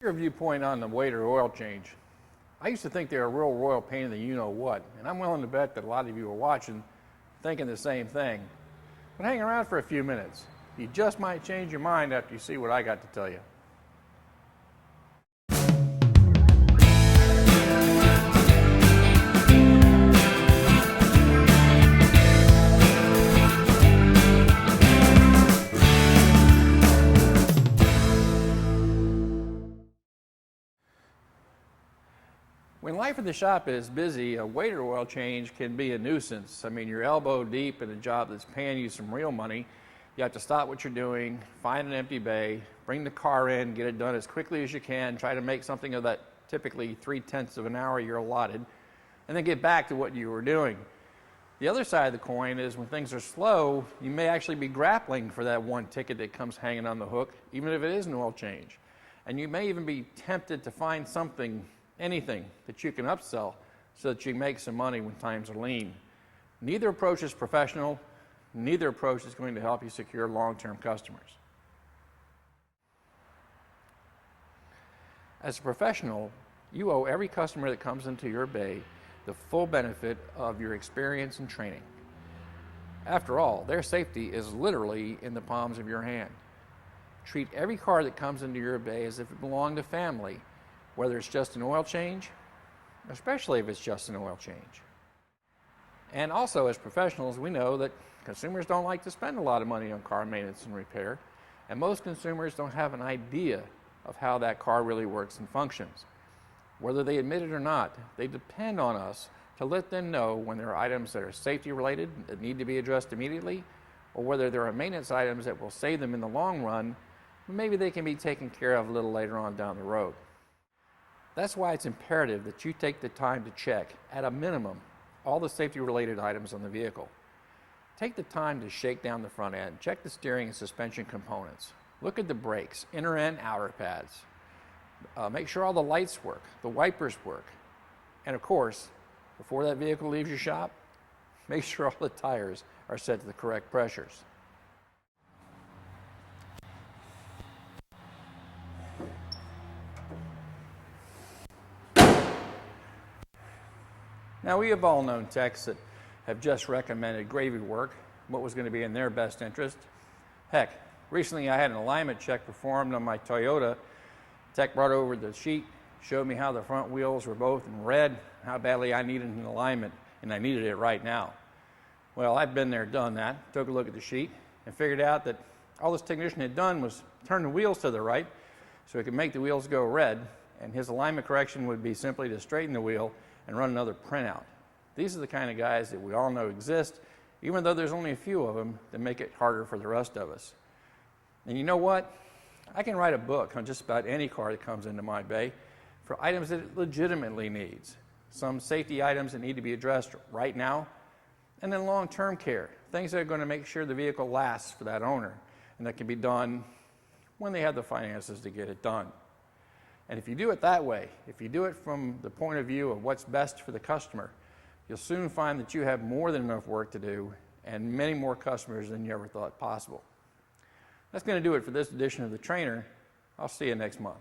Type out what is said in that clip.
Your viewpoint on the waiter oil change. I used to think they were a real royal pain in the you-know-what, and I'm willing to bet that a lot of you are watching thinking the same thing. But hang around for a few minutes. You just might change your mind after you see what I got to tell you. When life at the shop is busy, a waiter oil change can be a nuisance. I mean, you're elbow deep in a job that's paying you some real money. You have to stop what you're doing, find an empty bay, bring the car in, get it done as quickly as you can, try to make something of that typically 3/10 of an hour you're allotted, and then get back to what you were doing. The other side of the coin is when things are slow, you may actually be grappling for that one ticket that comes hanging on the hook, even if it is an oil change. And you may even be tempted to find anything that you can upsell so that you make some money when times are lean. Neither approach is professional. Neither approach is going to help you secure long-term customers. As a professional, you owe every customer that comes into your bay the full benefit of your experience and training. After all, their safety is literally in the palms of your hand. Treat every car that comes into your bay as if it belonged to family, whether it's just an oil change, especially if it's just an oil change. And also, as professionals, we know that consumers don't like to spend a lot of money on car maintenance and repair, and most consumers don't have an idea of how that car really works and functions. Whether they admit it or not, they depend on us to let them know when there are items that are safety related that need to be addressed immediately, or whether there are maintenance items that will save them in the long run, but maybe they can be taken care of a little later on down the road. That's why it's imperative that you take the time to check, at a minimum, all the safety-related items on the vehicle. Take the time to shake down the front end, check the steering and suspension components, look at the brakes, inner and outer pads, make sure all the lights work, the wipers work, and of course, before that vehicle leaves your shop, make sure all the tires are set to the correct pressures. Now, we have all known techs that have just recommended gravy work, what was going to be in their best interest. Heck, recently I had an alignment check performed on my Toyota. Tech brought over the sheet, showed me how the front wheels were both in red, how badly I needed an alignment, and I needed it right now. Well, I've been there, done that, took a look at the sheet, and figured out that all this technician had done was turn the wheels to the right so he could make the wheels go red, and his alignment correction would be simply to straighten the wheel and run another printout. These are the kind of guys that we all know exist, even though there's only a few of them that make it harder for the rest of us. And you know what? I can write a book on just about any car that comes into my bay for items that it legitimately needs. Some safety items that need to be addressed right now, and then long-term care, things that are going to make sure the vehicle lasts for that owner, and that can be done when they have the finances to get it done. And if you do it that way, if you do it from the point of view of what's best for the customer, you'll soon find that you have more than enough work to do and many more customers than you ever thought possible. That's going to do it for this edition of The Trainer. I'll see you next month.